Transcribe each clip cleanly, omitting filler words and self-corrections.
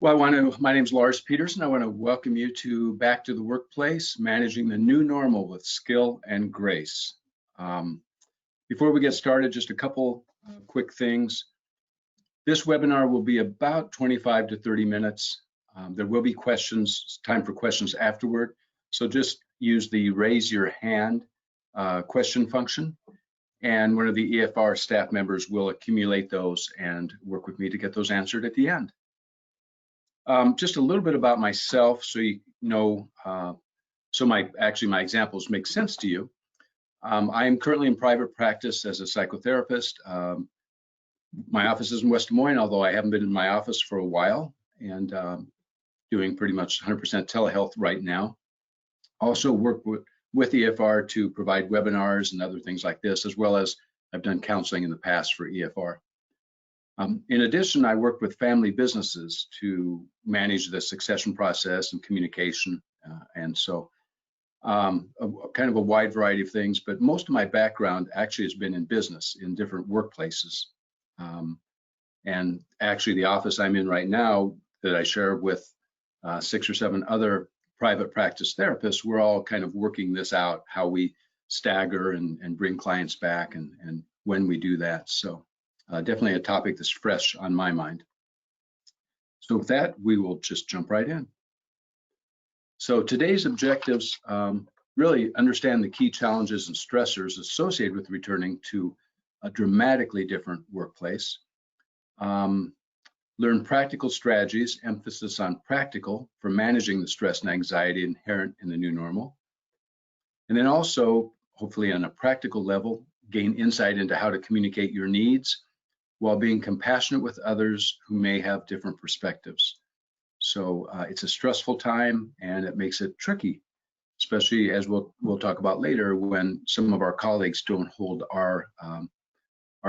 Well, my name's Lars Peterson. I want to welcome you to Back to the Workplace, Managing the New Normal with Skill and Grace. Before we get started, just a couple quick things. This webinar will be about 25 to 30 minutes. There will be questions, time for questions afterward. So just use the raise your hand question function, and one of the EFR staff members will accumulate those and work with me to get those answered at the end. Just a little bit about myself, so you know, so my examples make sense to you. I am currently in private practice as a psychotherapist. My office is in West Des Moines, although I haven't been in my office for a while, and doing pretty much 100% telehealth right now. Also work with EFR to provide webinars and other things like this, as well as I've done counseling in the past for EFR. In addition, I work with family businesses to manage the succession process and communication, and so kind of a wide variety of things, but most of my background actually has been in business in different workplaces. And actually the office I'm in right now that I share with 6 or 7 other private practice therapists, we're all kind of working this out, how we stagger and bring clients back and when we do that. So definitely a topic that's fresh on my mind. So with that, we will just jump right in. So today's objectives really understand the key challenges and stressors associated with returning to a dramatically different workplace. Learn practical strategies, emphasis on practical for managing the stress and anxiety inherent in the new normal. And then also, hopefully on a practical level, gain insight into how to communicate your needs while being compassionate with others who may have different perspectives. So it's a stressful time and it makes it tricky, especially as we'll talk about later when some of our colleagues don't hold our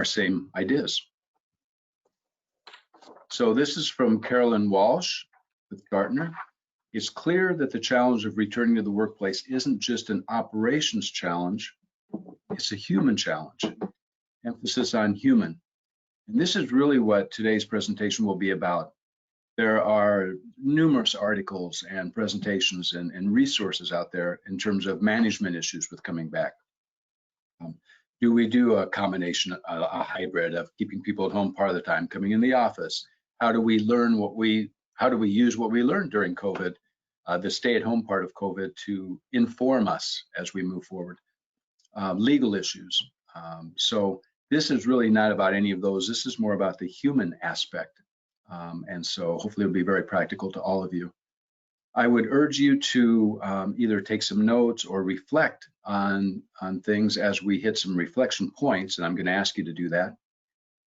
same ideas. So this is from Carolyn Walsh with Gartner. It's clear that the challenge of returning to the workplace isn't just an operations challenge, it's a human challenge. Emphasis on human. And this is really what today's presentation will be about. There are numerous articles and presentations and resources out there in terms of management issues with coming back. Do we do a combination, a hybrid of keeping people at home part of the time, coming in the office? How do we learn how do we use what we learned during COVID, the stay-at-home part of COVID, to inform us as we move forward? Legal issues. So this is really not about any of those. This is more about the human aspect. And so hopefully it'll be very practical to all of you. I would urge you to either take some notes or reflect on things as we hit some reflection points, and I'm going to ask you to do that.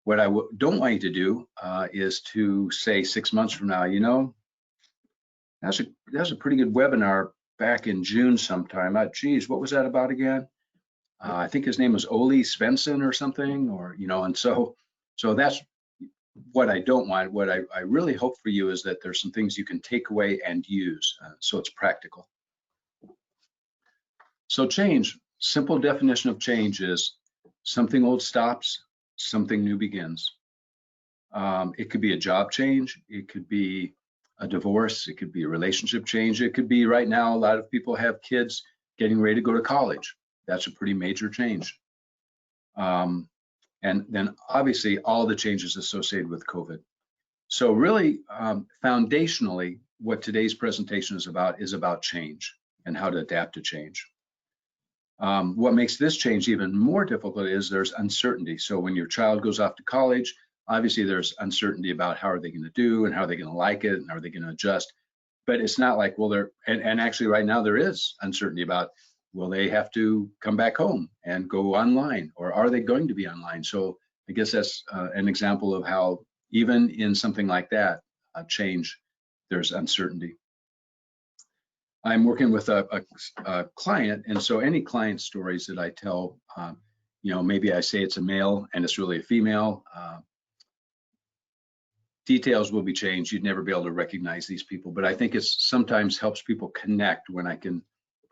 What I don't want you to do is to say 6 months from now, you know, that's a pretty good webinar back in June sometime. Geez, what was that about again? I think his name was Ole Svensson or something, or, you know, and so that's what I don't want. What I really hope for you is that there's some things you can take away and use, so it's practical. So change, simple definition of change is something old stops, something new begins. It could be a job change, it could be a divorce, it could be a relationship change, it could be right now a lot of people have kids getting ready to go to college. That's a pretty major change. And then obviously all the changes associated with COVID. So really, foundationally, what today's presentation is about change and how to adapt to change. What makes this change even more difficult is there's uncertainty. So when your child goes off to college, obviously there's uncertainty about how are they going to do and how are they going to like it and how are they going to adjust. But it's not like, well, and actually right now there is uncertainty about, will they have to come back home and go online, or are they going to be online? So I guess that's an example of how even in something like that, change, there's uncertainty. I'm working with a client, and so any client stories that I tell, you know, maybe I say it's a male and it's really a female, details will be changed. You'd never be able to recognize these people, but I think it sometimes helps people connect when I can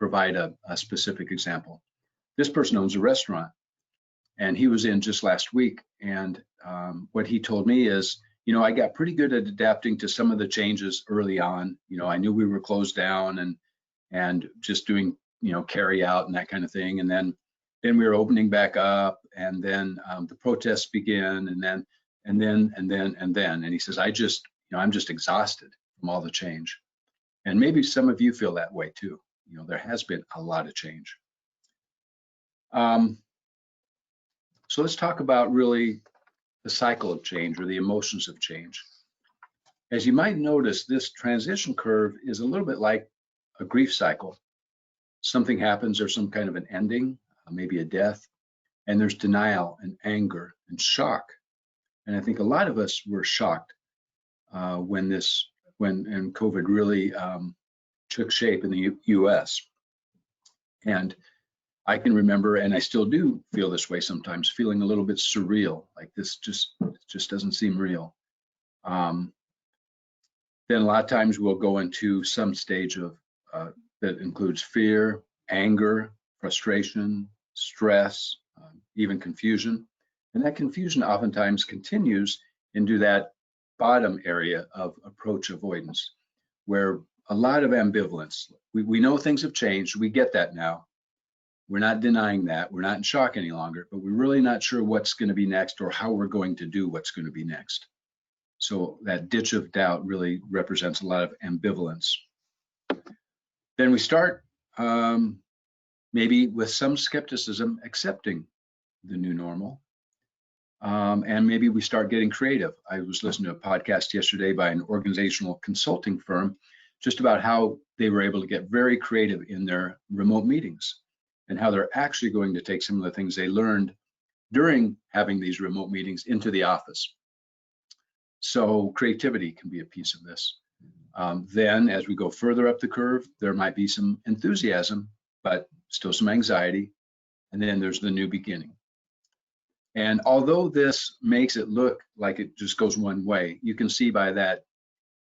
provide a specific example. This person owns a restaurant, and he was in just last week, and what he told me is I got pretty good at adapting to some of the changes early on. I knew we were closed down and just doing, carry out and that kind of thing. And then we were opening back up, and then the protests began, and then. And he says, I'm just exhausted from all the change. And maybe some of you feel that way too. There has been a lot of change. So let's talk about really the cycle of change, or the emotions of change. As you might notice, this transition curve is a little bit like a grief cycle. Something happens, there's some kind of an ending, maybe a death, and there's denial and anger and shock. And I think a lot of us were shocked when COVID really took shape in the US. And I can remember, and I still do feel this way sometimes, feeling a little bit surreal, like this just doesn't seem real. Then a lot of times we'll go into some stage of that includes fear, anger, frustration, stress, even confusion. And that confusion oftentimes continues into that bottom area of approach avoidance, where a lot of ambivalence. We know things have changed. We get that now. We're not denying that. We're not in shock any longer, but we're really not sure what's going to be next or how we're going to do what's going to be next. So that ditch of doubt really represents a lot of ambivalence. Then we start maybe with some skepticism accepting the new normal. And maybe we start getting creative. I was listening to a podcast yesterday by an organizational consulting firm just about how they were able to get very creative in their remote meetings, and how they're actually going to take some of the things they learned during having these remote meetings into the office. So creativity can be a piece of this. Then as we go further up the curve, there might be some enthusiasm, but still some anxiety. And then there's the new beginning. And although this makes it look like it just goes one way, you can see by that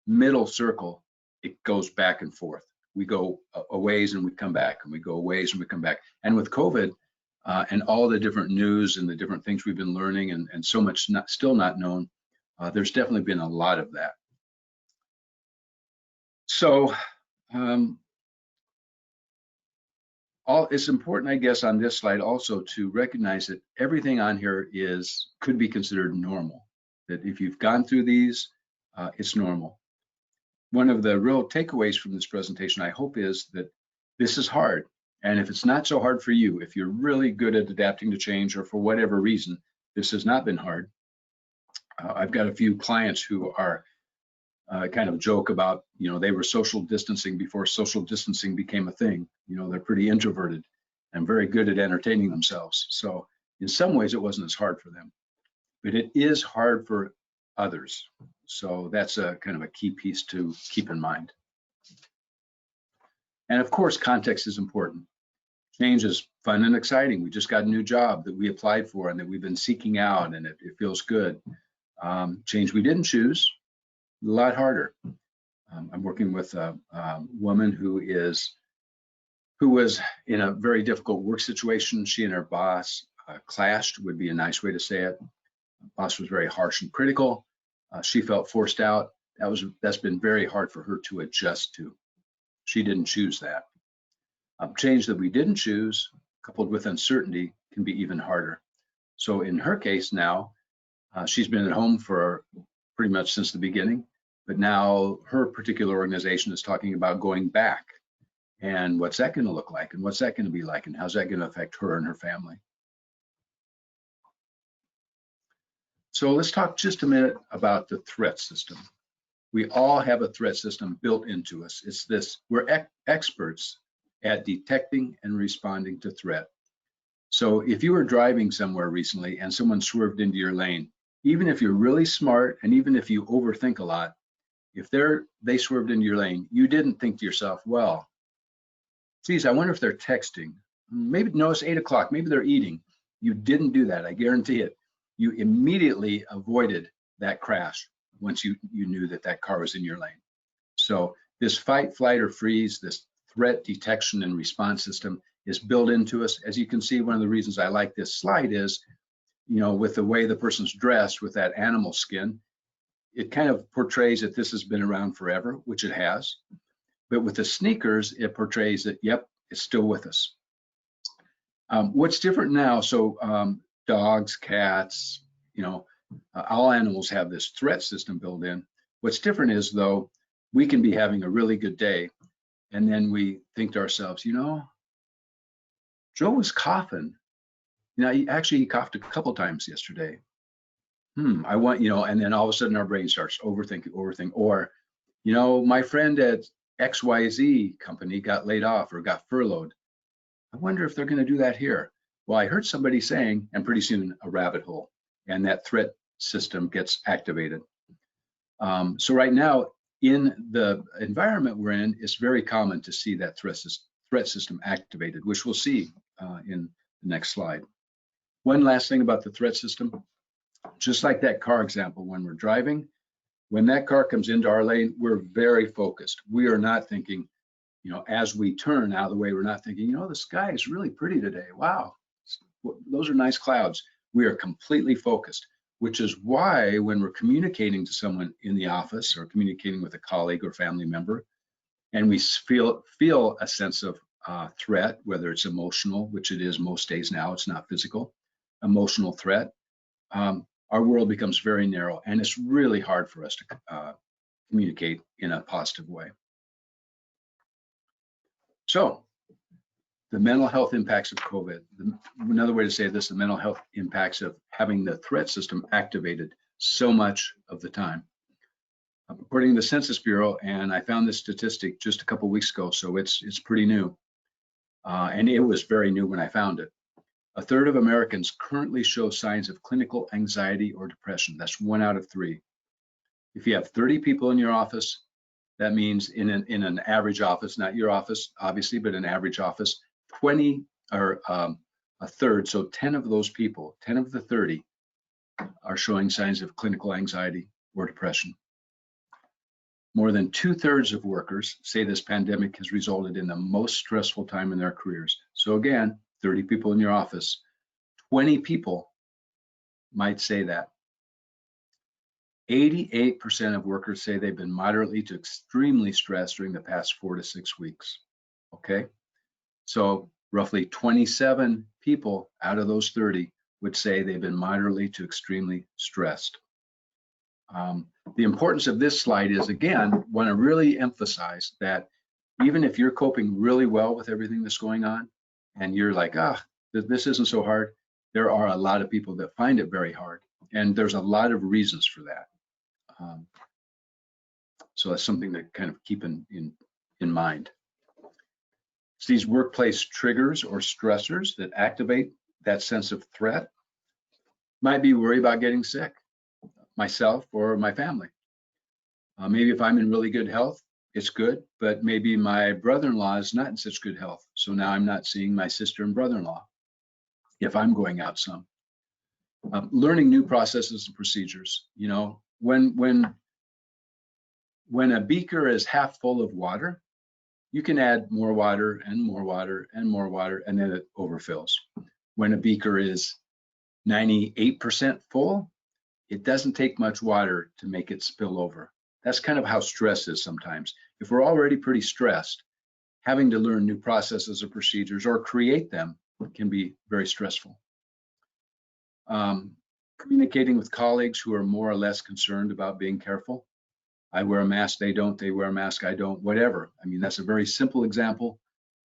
middle circle, it goes back and forth. We go a ways and we come back, and we go a ways and we come back. And with COVID and all the different news and the different things we've been learning, and so much still not known, there's definitely been a lot of that. So it's important, I guess, on this slide also to recognize that everything on here could be considered normal. That if you've gone through these, it's normal. One of the real takeaways from this presentation, I hope, is that this is hard. And if it's not so hard for you, if you're really good at adapting to change, or for whatever reason, this has not been hard. I've got a few clients who are kind of joke about, they were social distancing before social distancing became a thing. They're pretty introverted and very good at entertaining themselves. So in some ways, it wasn't as hard for them, but it is hard for others. So that's a kind of a key piece to keep in mind. And of course, context is important. Change is fun and exciting. We just got a new job that we applied for and that we've been seeking out, and it feels good. Change we didn't choose, a lot harder. I'm working with a woman who was in a very difficult work situation. She and her boss clashed, would be a nice way to say it. The boss was very harsh and critical. She felt forced out. That's been very hard for her to adjust to. She didn't choose that. Change that we didn't choose, coupled with uncertainty, can be even harder. So in her case now, she's been at home for pretty much since the beginning, but now her particular organization is talking about going back. And what's that going to look like? And what's that going to be like? And how's that going to affect her and her family? So let's talk just a minute about the threat system. We all have a threat system built into us. It's this: we're experts at detecting and responding to threat. So if you were driving somewhere recently and someone swerved into your lane, even if you're really smart and even if you overthink a lot, if they swerved into your lane, you didn't think to yourself, well, geez, I wonder if they're texting. Maybe, no, it's 8 o'clock, maybe they're eating. You didn't do that, I guarantee it. You immediately avoided that crash once you knew that car was in your lane. So this fight, flight, or freeze, this threat detection and response system is built into us. As you can see, one of the reasons I like this slide is, with the way the person's dressed with that animal skin, it kind of portrays that this has been around forever, which it has. But with the sneakers, it portrays that, yep, it's still with us. What's different now, so dogs, cats, all animals have this threat system built in. What's different is, though, we can be having a really good day, and then we think to ourselves, Joe was coughing. He coughed a couple times yesterday. I want, and then all of a sudden our brain starts overthinking. Or, my friend at XYZ company got laid off or got furloughed. I wonder if they're going to do that here. Well, I heard somebody saying, and pretty soon a rabbit hole, and that threat system gets activated. So right now, in the environment we're in, it's very common to see that threat system activated, which we'll see in the next slide. One last thing about the threat system, just like that car example, when we're driving, when that car comes into our lane, we're very focused. We are not thinking, as we turn out of the way, we're not thinking, the sky is really pretty today. Wow, those are nice clouds. We are completely focused, which is why when we're communicating to someone in the office or communicating with a colleague or family member, and we feel a sense of threat, whether it's emotional, which it is most days now, it's not physical, emotional threat, our world becomes very narrow, and it's really hard for us to communicate in a positive way. So the mental health impacts of COVID, another way to say this, the mental health impacts of having the threat system activated so much of the time. According to the Census Bureau, and I found this statistic just a couple weeks ago, so it's pretty new, and it was very new when I found it. A third of Americans currently show signs of clinical anxiety or depression. That's 1 out of 3. If you have 30 people in your office, that means in an average office, not your office, obviously, but an average office, 20 or a third, so 10 of those people, 10 of the 30 are showing signs of clinical anxiety or depression. More than 2/3 of workers say this pandemic has resulted in the most stressful time in their careers. So again, 30 people in your office, 20 people might say that. 88% of workers say they've been moderately to extremely stressed during the past 4 to 6 weeks. Okay, so roughly 27 people out of those 30 would say they've been moderately to extremely stressed. The importance of this slide is, again, want to really emphasize that even if you're coping really well with everything that's going on, and you're like, this isn't so hard, there are a lot of people that find it very hard, and there's a lot of reasons for that. So that's something to kind of keep in mind. It's these workplace triggers or stressors that activate that sense of threat. Might be worry about getting sick, myself or my family. Maybe if I'm in really good health, it's good, but maybe my brother-in-law is not in such good health. So now I'm not seeing my sister and brother-in-law if I'm going out some. Learning new processes and procedures. When a beaker is half full of water, you can add more water and more water and more water, and then it overfills. When a beaker is 98% full, it doesn't take much water to make it spill over. That's kind of how stress is sometimes. If we're already pretty stressed, having to learn new processes or procedures or create them can be very stressful. Communicating with colleagues who are more or less concerned about being careful. I wear a mask, they don't, they wear a mask, I don't, whatever. I mean, that's a very simple example,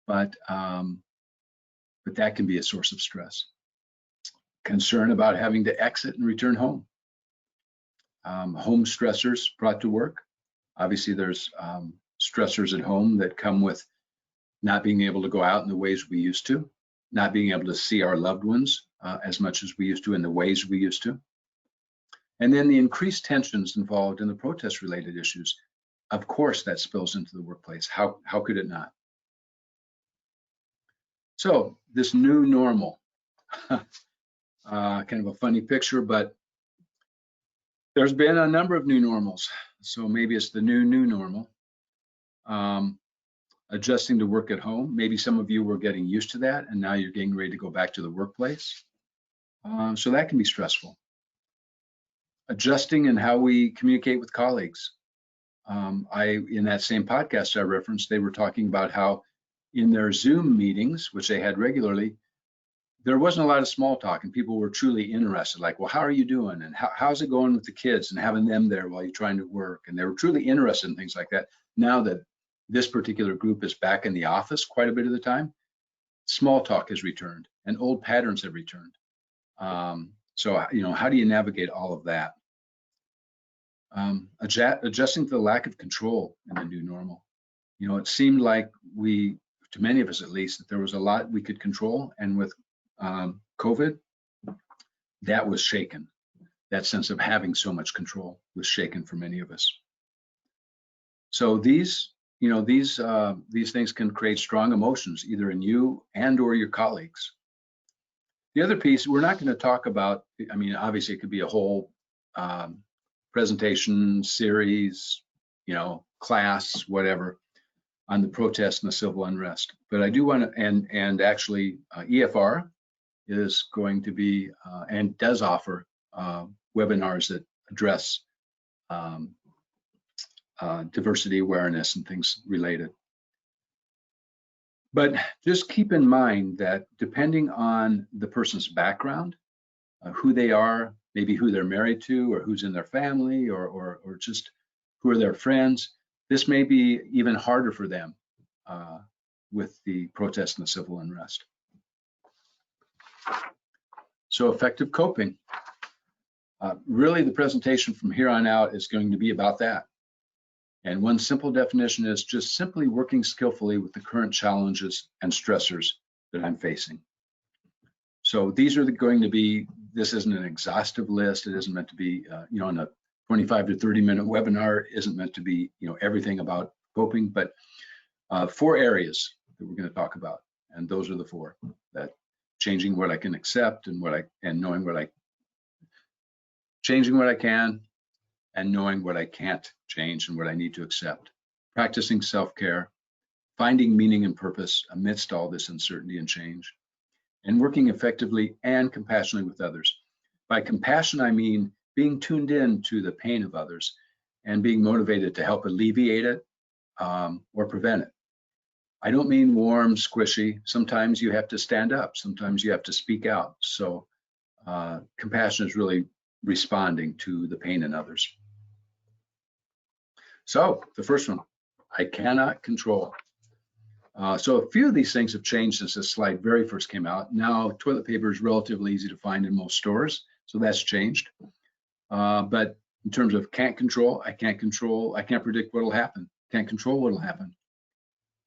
but that can be a source of stress. Concern about having to exit and return home. Home stressors brought to work. Obviously, there's stressors at home that come with not being able to go out in the ways we used to, not being able to see our loved ones as much as we used to in the ways we used to. And then the increased tensions involved in the protest-related issues. Of course, that spills into the workplace. How could it not? So this new normal, kind of a funny picture, but there's been a number of new normals. So maybe it's the new normal. Adjusting to work at home. Maybe some of you were getting used to that, and now you're getting ready to go back to the workplace. So that can be stressful. Adjusting in how we communicate with colleagues. In that same podcast I referenced, they were talking about how in their Zoom meetings, which they had regularly, there wasn't a lot of small talk, and people were truly interested, like, well, how are you doing? And how's it going with the kids, and having them there while you're trying to work. And they were truly interested in things like that. Now that this particular group is back in the office quite a bit of the time, small talk has returned and old patterns have returned. So, how do you navigate all of that? Adjusting to the lack of control in the new normal. It seemed like to many of us at least, that there was a lot we could control, and with COVID, that was shaken. That sense of having so much control was shaken for many of us. So these things can create strong emotions, either in you and or your colleagues. The other piece, we're not going to talk about, obviously it could be a whole presentation, series, class, whatever, on the protest and the civil unrest. But I do want to, and actually EFR is going to be, and does offer webinars that address diversity awareness and things related. But just keep in mind that depending on the person's background, who they are, maybe who they're married to, or who's in their family, or just who are their friends, this may be even harder for them with the protest and the civil unrest. So effective coping. Really, the presentation from here on out is going to be about that. And one simple definition is just simply working skillfully with the current challenges and stressors that I'm facing. So these are going to be, this isn't an exhaustive list. It isn't meant to be, in a 25 to 30 minute webinar, isn't meant to be, everything about coping, but 4 areas that we're going to talk about. And those are the 4: that changing what I can accept and changing what I can, and knowing what I can't change and what I need to accept. Practicing self-care, finding meaning and purpose amidst all this uncertainty and change, and working effectively and compassionately with others. By compassion, I mean being tuned in to the pain of others and being motivated to help alleviate it or prevent it. I don't mean warm, squishy. Sometimes you have to stand up. Sometimes you have to speak out. So compassion is really responding to the pain in others. So the first one, I cannot control. So a few of these things have changed since this slide very first came out. Now toilet paper is relatively easy to find in most stores, so that's changed. But in terms of can't control, I can't predict what will happen. Can't control what will happen.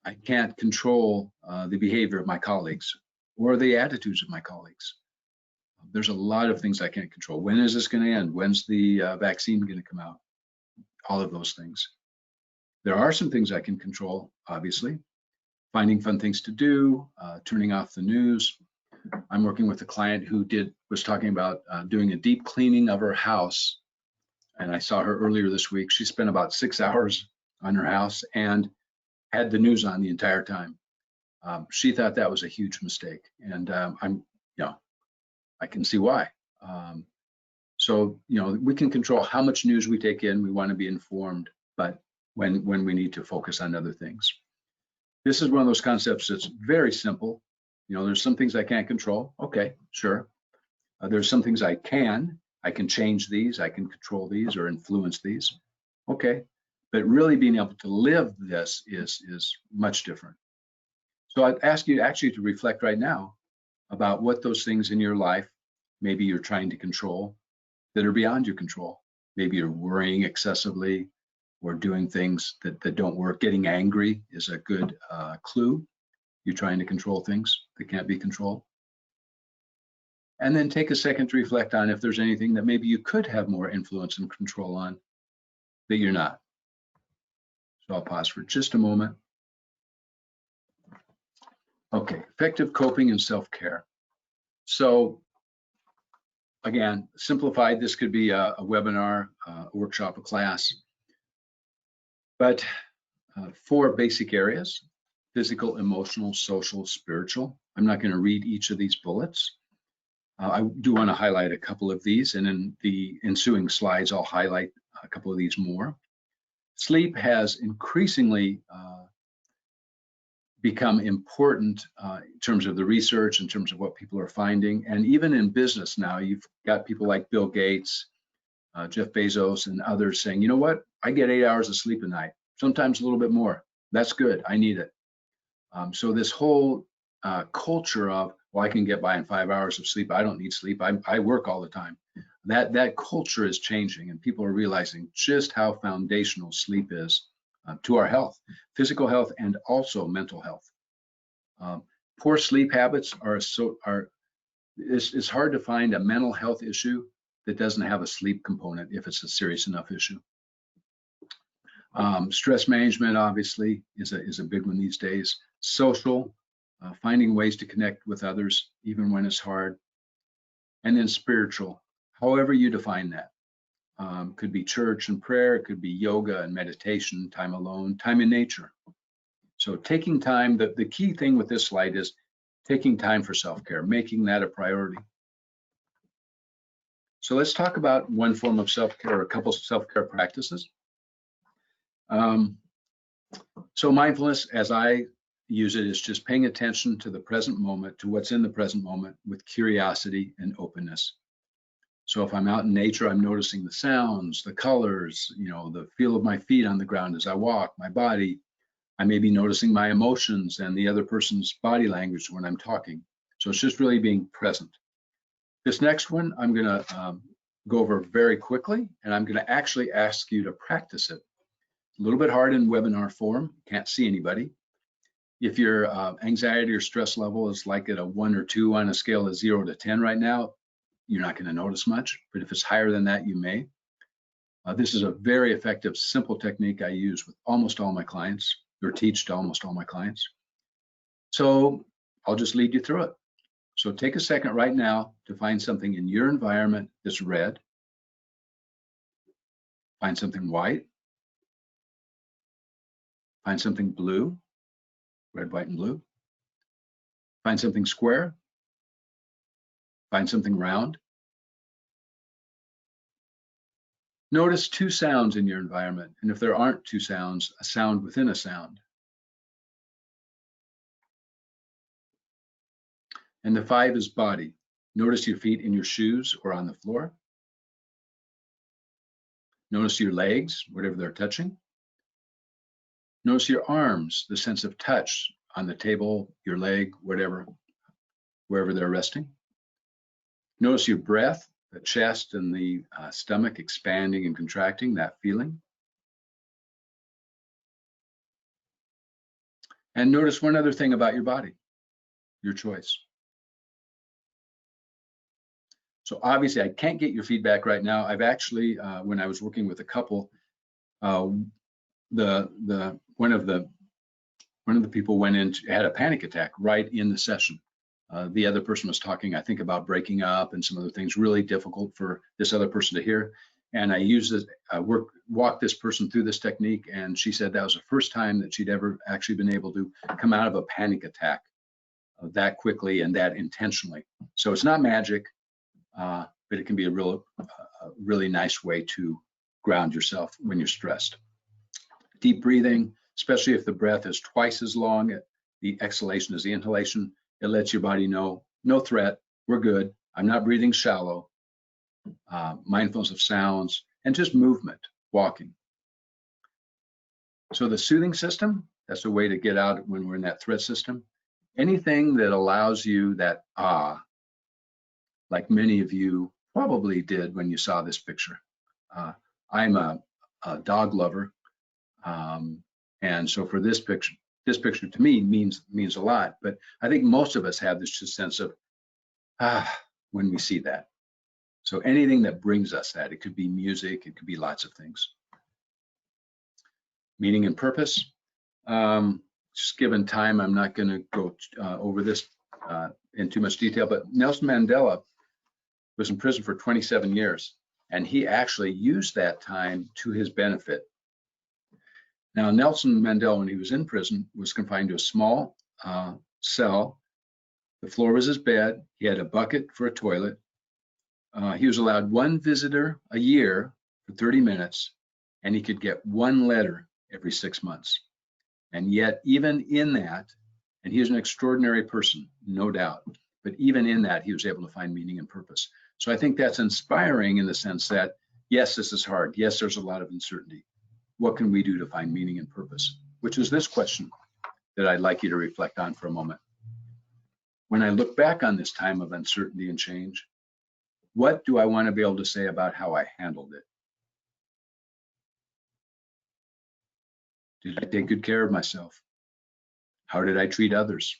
I can't control the behavior of my colleagues or the attitudes of my colleagues. There's a lot of things I can't control. When is this going to end? When's the vaccine going to come out? All of those things. There are some things I can control, obviously. Finding fun things to do, turning off the news. I'm working with a client who was talking about doing a deep cleaning of her house. And I saw her earlier this week. She spent about 6 hours on her house and had the news on the entire time. She thought that was a huge mistake. And I can see why. So, we can control how much news we take in. We want to be informed, but when we need to focus on other things. This is one of those concepts that's very simple. There's some things I can't control. Okay, sure. There's some things I can change these, I can control these or influence these. Okay, but really being able to live this is much different. So I'd ask you actually to reflect right now about what those things in your life, maybe you're trying to control, that are beyond your control. Maybe you're worrying excessively or doing things that don't work. Getting angry is a good clue. You're trying to control things that can't be controlled. And then take a second to reflect on if there's anything that maybe you could have more influence and control on that you're not. So I'll pause for just a moment. Okay, effective coping and self-care. So again, simplified, this could be a webinar, a workshop, a class. But 4 basic areas: physical, emotional, social, spiritual. I'm not going to read each of these bullets. I do want to highlight a couple of these, and in the ensuing slides, I'll highlight a couple of these more. Sleep has increasingly become important in terms of the research, in terms of what people are finding, and even in business now, you've got people like Bill Gates, Jeff Bezos, and others saying, you know what, I get 8 hours of sleep a night, sometimes a little bit more. That's good, I need it. So this whole culture of, well, I can get by in 5 hours of sleep, I don't need sleep, I work all the time. That culture is changing, and people are realizing just how foundational sleep is to our health, physical health, and also mental health. Poor sleep habits it's hard to find a mental health issue that doesn't have a sleep component if it's a serious enough issue. Stress management obviously is a big one these days. Social, finding ways to connect with others even when it's hard. And then spiritual, however you define that. Could be church and prayer, it could be yoga and meditation, time alone, time in nature. So taking time, the key thing with this slide is taking time for self-care, making that a priority. So let's talk about one form of self-care, or a couple of self-care practices. So mindfulness, as I use it, is just paying attention to the present moment, to what's in the present moment with curiosity and openness. So if I'm out in nature, I'm noticing the sounds, the colors, the feel of my feet on the ground as I walk, my body. I may be noticing my emotions and the other person's body language when I'm talking. So it's just really being present. This next one, I'm gonna go over very quickly, and I'm gonna actually ask you to practice it. A little bit hard in webinar form, can't see anybody. If your anxiety or stress level is like at a 1 or 2 on a scale of 0 to 10 right now, you're not going to notice much, but if it's higher than that, you may. This is a very effective, simple technique I use with almost all my clients, or teach to almost all my clients. So I'll just lead you through it. So take a second right now to find something in your environment that's red. Find something white. Find something blue, red, white, and blue. Find something square. Find something round. Notice 2 sounds in your environment, and if there aren't 2 sounds, a sound within a sound. And the 5 is body. Notice your feet in your shoes or on the floor. Notice your legs, whatever they're touching. Notice your arms, the sense of touch on the table, your leg, whatever, wherever they're resting. Notice your breath, the chest and the stomach expanding and contracting, that feeling. And notice one other thing about your body, your choice. So obviously I can't get your feedback right now. I've actually, when I was working with a couple, one of the people went in, had a panic attack right in the session. The other person was talking, I think, about breaking up and some other things, really difficult for this other person to hear. And I used this, walked this person through this technique, and she said that was the first time that she'd ever actually been able to come out of a panic attack that quickly and that intentionally. So it's not magic, but it can be a really nice way to ground yourself when you're stressed. Deep breathing, especially if the breath is twice as long, the exhalation as the inhalation, it lets your body know, no threat, we're good, I'm not breathing shallow. Mindfulness of sounds, and just movement, walking. So the soothing system, that's a way to get out when we're in that threat system. Anything that allows you that like many of you probably did when you saw this picture. I'm a dog lover, and so for this picture to me means a lot. But I think most of us have this just sense of when we see that. So anything that brings us that, it could be music, it could be lots of things. Meaning and purpose. Just given time, I'm not going to go over this in too much detail, but Nelson Mandela was in prison for 27 years, and he actually used that time to his benefit. Now, Nelson Mandela, when he was in prison, was confined to a small cell The floor was his bed. He had a bucket for a toilet. He was allowed one visitor a year for 30 minutes, and he could get one letter every 6 months. And yet, even in that, and he is an extraordinary person, no doubt, but even in that, he was able to find meaning and purpose. So I think that's inspiring in the sense that, yes, this is hard. Yes, there's a lot of uncertainty. What can we do to find meaning and purpose? Which is this question that I'd like you to reflect on for a moment. When I look back on this time of uncertainty and change, what do I want to be able to say about how I handled it? Did I take good care of myself? How did I treat others?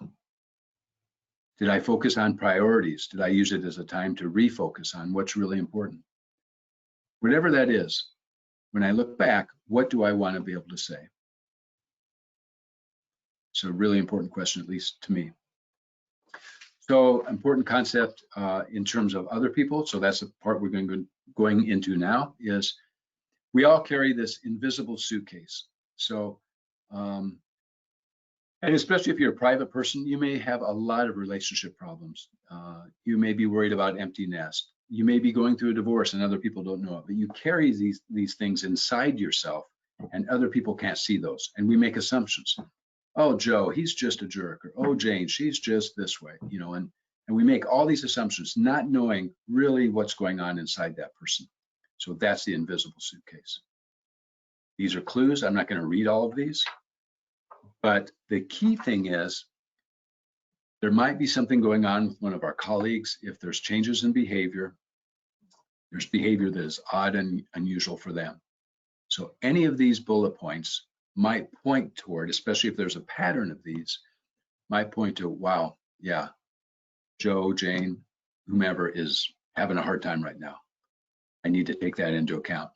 Did I focus on priorities? Did I use it as a time to refocus on what's really important? Whatever that is, when I look back, what do I want to be able to say? It's a really important question, at least to me. So important concept in terms of other people. So that's the part we're going into now is we all carry this invisible suitcase. So, and especially if you're a private person, you may have a lot of relationship problems. You may be worried about empty nest. You may be going through a divorce and other people don't know it, but you carry these things inside yourself and other people can't see those. And we make assumptions. Oh, Joe, he's just a jerk, or oh, Jane, she's just this way, you know, and we make all these assumptions, not knowing really what's going on inside that person. So that's the invisible suitcase. These are clues. I'm not going to read all of these, but the key thing is there might be something going on with one of our colleagues. If there's changes in behavior, there's behavior that is odd and unusual for them. So any of these bullet points might point toward, especially if there's a pattern of these, might point to, wow, yeah, Joe, Jane, whomever is having a hard time right now. I need to take that into account.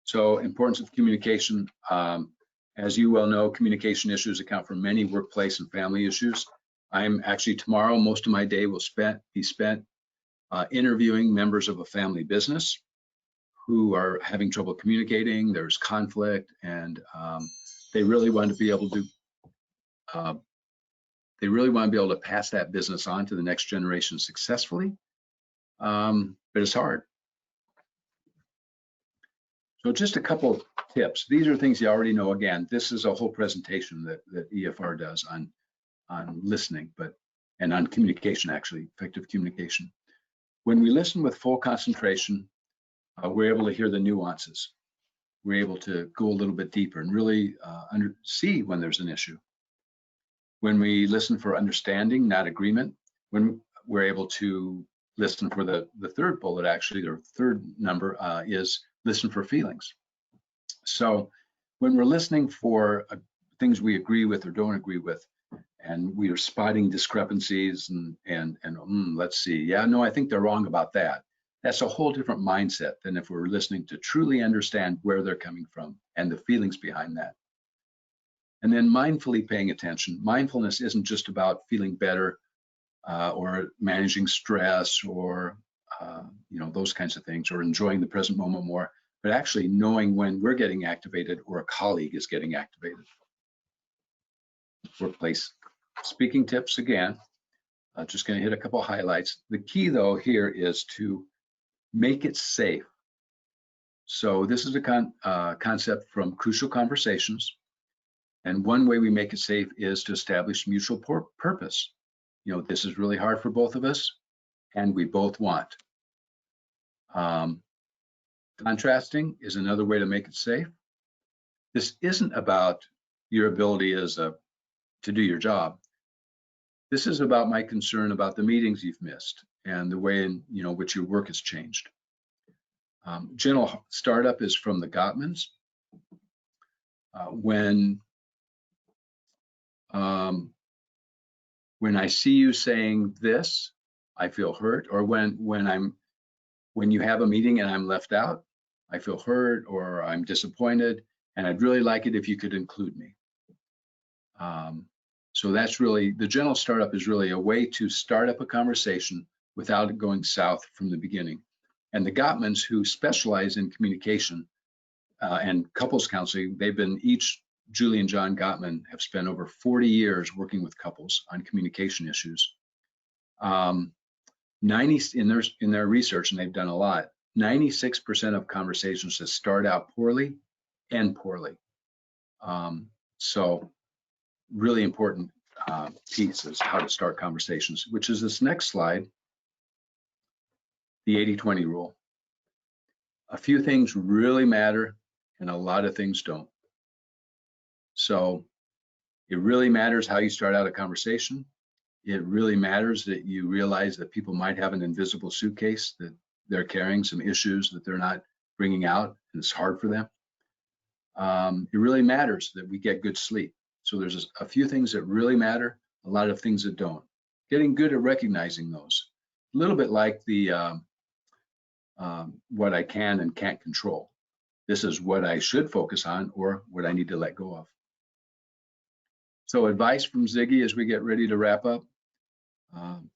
So importance of communication. As you well know, communication issues account for many workplace and family issues. I'm actually tomorrow, most of my day will be spent interviewing members of a family business who are having trouble communicating. There's conflict, and they really want to be able to pass that business on to the next generation successfully, but it's hard. So just a couple tips. These are things you already know. Again, this is a whole presentation that EFR does on listening, and on communication, actually, effective communication. When we listen with full concentration, we're able to hear the nuances. We're able to go a little bit deeper and really see when there's an issue. When we listen for understanding, not agreement, when we're able to listen for the third bullet, actually, the third number is listen for feelings. So when we're listening for things we agree with or don't agree with, and we are spotting discrepancies and let's see, yeah, no, I think they're wrong about that. That's a whole different mindset than if we're listening to truly understand where they're coming from and the feelings behind that. And then mindfully paying attention. Mindfulness isn't just about feeling better or managing stress or those kinds of things, or enjoying the present moment more, but actually knowing when we're getting activated or a colleague is getting activated. Workplace speaking tips again. Just going to hit a couple highlights. The key though here is to make it safe. So this is a concept from Crucial Conversations. And one way we make it safe is to establish mutual purpose. You know, this is really hard for both of us, and we both want. Contrasting is another way to make it safe. This isn't about your ability to do your job. This is about my concern about the meetings you've missed and the way in which your work has changed. Gentle startup is from the Gottmans. When I see you saying this, I feel hurt. Or when you have a meeting and I'm left out, I feel hurt or I'm disappointed, and I'd really like it if you could include me. So that's really, the gentle startup is really a way to start up a conversation without it going south from the beginning. And the Gottmans, who specialize in communication and couples counseling, they've been each Julie and John Gottman have spent over 40 years working with couples on communication issues. 90 in their research, and they've done a lot, 96% of conversations that start out poorly end poorly. So really important piece is how to start conversations, which is this next slide, the 80-20 rule. A few things really matter and a lot of things don't. So it really matters how you start out a conversation. It really matters that you realize that people might have an invisible suitcase, that they're carrying some issues that they're not bringing out, and it's hard for them. It really matters that we get good sleep. So there's a few things that really matter, a lot of things that don't. Getting good at recognizing those. A little bit like the what I can and can't control. This is what I should focus on or what I need to let go of. So advice from Ziggy as we get ready to wrap up.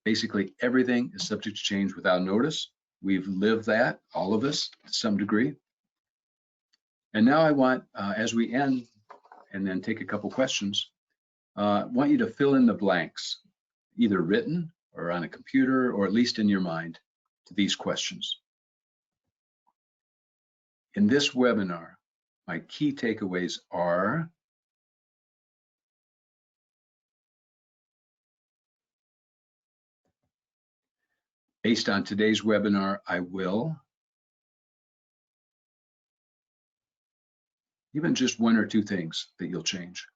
Basically, everything is subject to change without notice. We've lived that, all of us, to some degree. And now I want, as we end and then take a couple questions, I want you to fill in the blanks, either written or on a computer or at least in your mind, to these questions. In this webinar, my key takeaways are: based on today's webinar, I will. Even just one or two things that you'll change.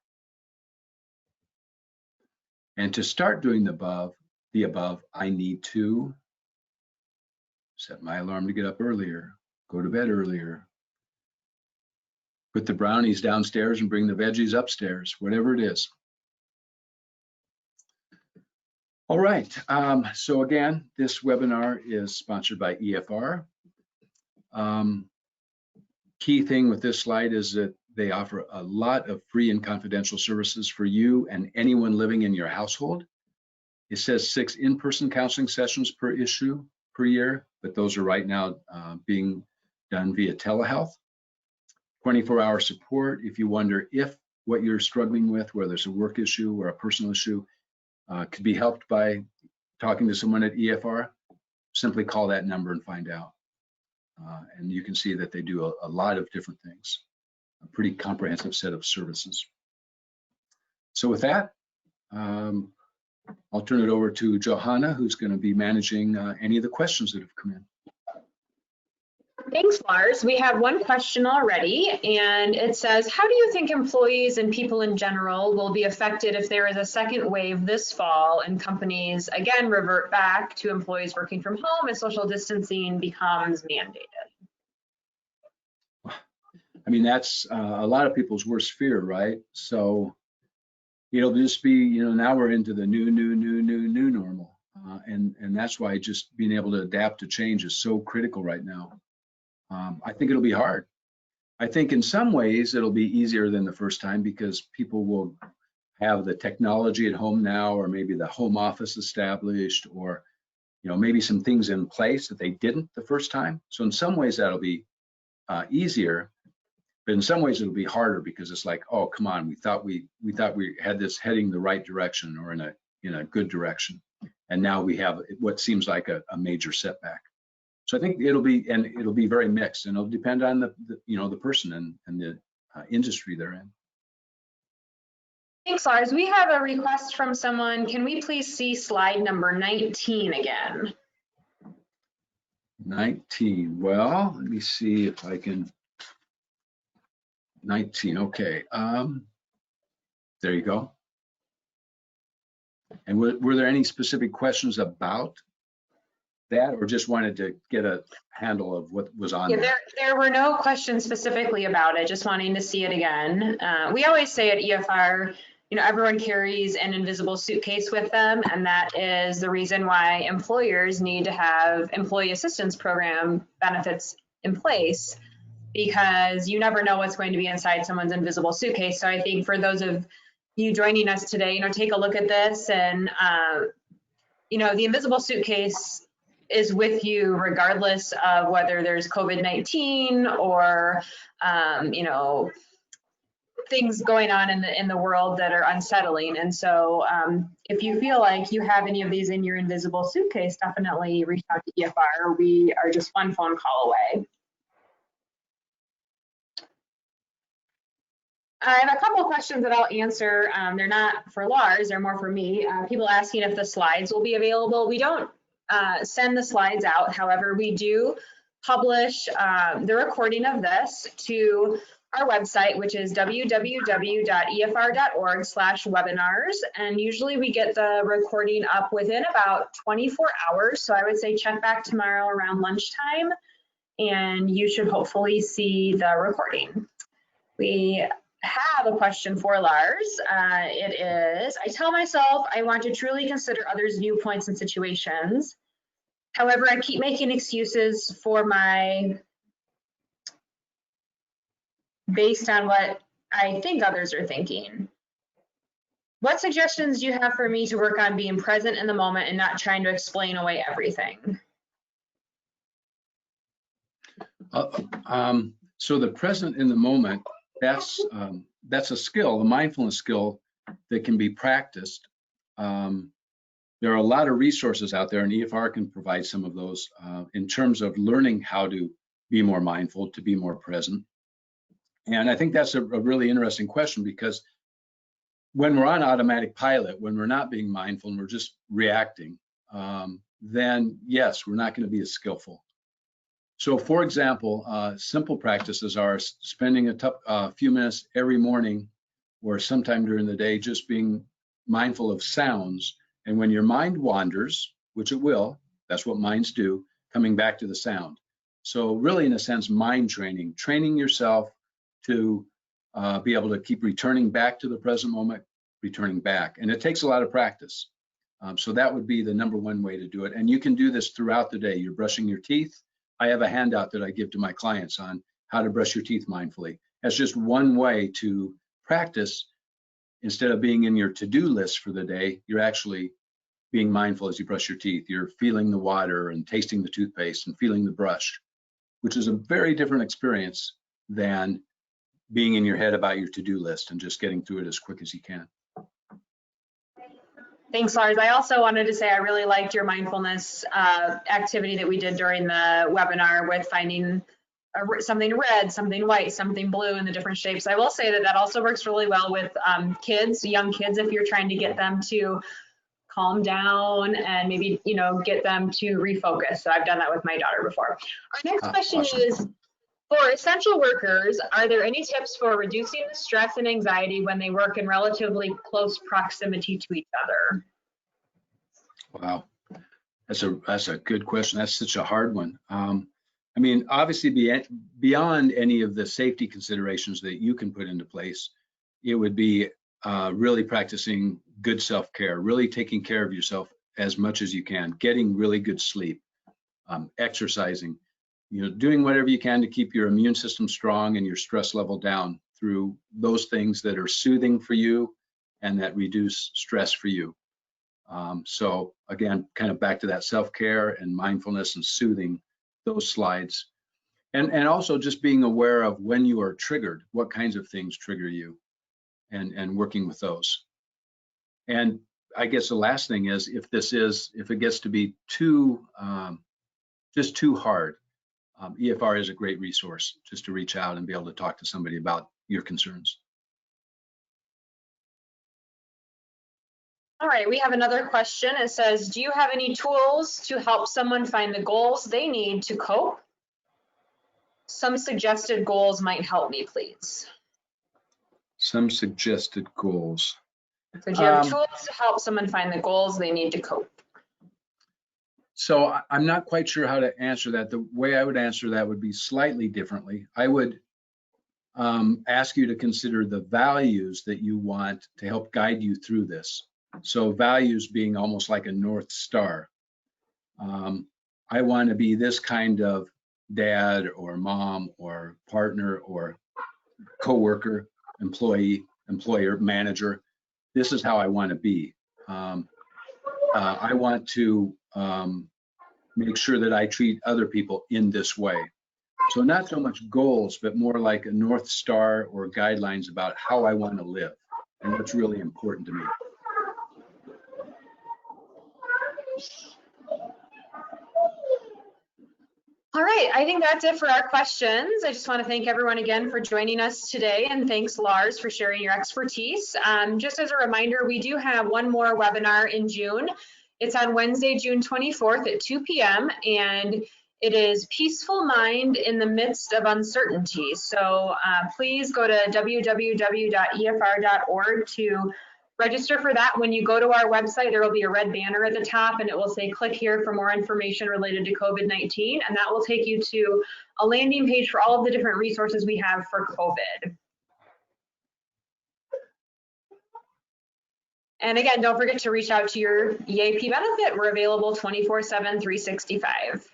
And to start doing the above, I need to set my alarm to get up earlier, go to bed earlier, put the brownies downstairs and bring the veggies upstairs, whatever it is. All right, so again, this webinar is sponsored by EFR. Key thing with this slide is that they offer a lot of free and confidential services for you and anyone living in your household. It says 6 in-person counseling sessions per issue per year, but those are right now being done via telehealth. 24-hour support if you wonder if what you're struggling with, whether it's a work issue or a personal issue, could be helped by talking to someone at EFR. Simply call that number and find out. And you can see that they do a lot of different things, a pretty comprehensive set of services. So with that, I'll turn it over to Johanna, who's going to be managing any of the questions that have come in. Thanks, Lars. We have one question already, and it says, how do you think employees and people in general will be affected if there is a second wave this fall and companies again revert back to employees working from home and social distancing becomes mandated? I mean, that's a lot of people's worst fear, right? So it'll just be, now we're into the new normal. And that's why just being able to adapt to change is so critical right now. I think it'll be hard. I think in some ways it'll be easier than the first time because people will have the technology at home now, or maybe the home office established, or maybe some things in place that they didn't the first time. So in some ways that'll be easier, but in some ways it'll be harder because it's like, oh, come on, we thought we had this heading the right direction or in a good direction, and now we have what seems like a major setback. So I think it'll be very mixed, and it'll depend on the person and the industry they're in. Thanks, Lars. We have a request from someone. Can we please see slide number 19 again? 19. Well, let me see if I can. 19. Okay. There you go. And were there any specific questions about that, or just wanted to get a handle of what was on there? There were no questions specifically about it, just wanting to see it again. We always say at EFR, everyone carries an invisible suitcase with them, and that is the reason why employers need to have employee assistance program benefits in place, because you never know what's going to be inside someone's invisible suitcase. So I think for those of you joining us today, take a look at this, and the invisible suitcase is with you regardless of whether there's COVID-19 or things going on in the world that are unsettling. And so if you feel like you have any of these in your invisible suitcase, definitely reach out to EFR. We are just one phone call away. I have a couple of questions that I'll answer. They're not for Lars, they're more for me. People asking if the slides will be available. We don't send the slides out. However, we do publish the recording of this to our website, which is www.efr.org/webinars. And usually we get the recording up within about 24 hours. So I would say check back tomorrow around lunchtime, and you should hopefully see the recording. We have a question for Lars. It is, I tell myself I want to truly consider others' viewpoints and situations. However, I keep making excuses for based on what I think others are thinking. What suggestions do you have for me to work on being present in the moment and not trying to explain away everything? So the present in the moment, that's a skill, a mindfulness skill that can be practiced. There are a lot of resources out there, and EFR can provide some of those in terms of learning how to be more mindful, to be more present. And I think that's a really interesting question, because when we're on automatic pilot, when we're not being mindful and we're just reacting, then yes, we're not going to be as skillful. So for example, simple practices are spending a few minutes every morning or sometime during the day just being mindful of sounds. And when your mind wanders, which it will, that's what minds do, coming back to the sound. So really, in a sense, mind training, training yourself to be able to keep returning back to the present moment, returning back. And it takes a lot of practice. So that would be the number one way to do it. And you can do this throughout the day. You're brushing your teeth. I have a handout that I give to my clients on how to brush your teeth mindfully. That's just one way to practice. Instead of being in your to-do list for the day, you're actually being mindful as you brush your teeth. You're feeling the water and tasting the toothpaste and feeling the brush, which is a very different experience than being in your head about your to-do list and just getting through it as quick as you can. Thanks, Lars. I also wanted to say I really liked your mindfulness activity that we did during the webinar with finding something red, something white, something blue in the different shapes. I will say that that also works really well with kids, young kids, if you're trying to get them to calm down and maybe, you know, get them to refocus. So I've done that with my daughter before. Our next question Awesome. is, for essential workers, are there any tips for reducing the stress and anxiety when they work in relatively close proximity to each other? Wow, that's a good question. That's such a hard one. I mean, obviously, beyond any of the safety considerations that you can put into place, it would be really practicing good self-care, really taking care of yourself as much as you can, getting really good sleep, exercising, you know, doing whatever you can to keep your immune system strong and your stress level down through those things that are soothing for you and that reduce stress for you. So again, kind of back to that self-care and mindfulness and soothing, those slides. And also just being aware of when you are triggered, what kinds of things trigger you, and working with those. And I guess the last thing is, if it gets to be just too hard, EFR is a great resource just to reach out and be able to talk to somebody about your concerns. All right, we have another question. It says, do you have any tools to help someone find the goals they need to cope? Some suggested goals might help me, please. Some suggested goals. So do you have tools to help someone find the goals they need to cope? So I'm not quite sure how to answer that. The way I would answer that would be slightly differently. I would ask you to consider the values that you want to help guide you through this. So values being almost like a North Star. I want to be this kind of dad or mom or partner or coworker, employee, employer, manager. This is how I want to be. I want to make sure that I treat other people in this way. So not so much goals, but more like a North Star or guidelines about how I want to live and what's really important to me. All right, I think that's it for our questions. I just want to thank everyone again for joining us today, and thanks, Lars, for sharing your expertise. Just as a reminder, we do have one more webinar in June. It's on Wednesday, June 24th at 2 p.m., and it is Peaceful Mind in the Midst of Uncertainty. So please go to www.efr.org to register for that. When you go to our website, there will be a red banner at the top and it will say click here for more information related to COVID-19, and that will take you to a landing page for all of the different resources we have for COVID. And again, don't forget to reach out to your EAP benefit. We're available 24/7, 365.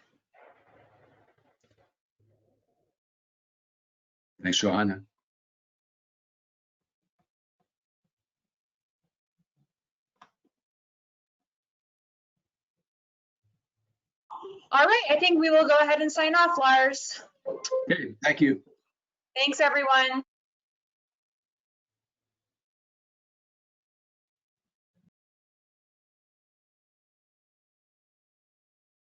Thanks, Johanna. All right, I think we will go ahead and sign off, Lars. Okay, thank you. Thanks, everyone.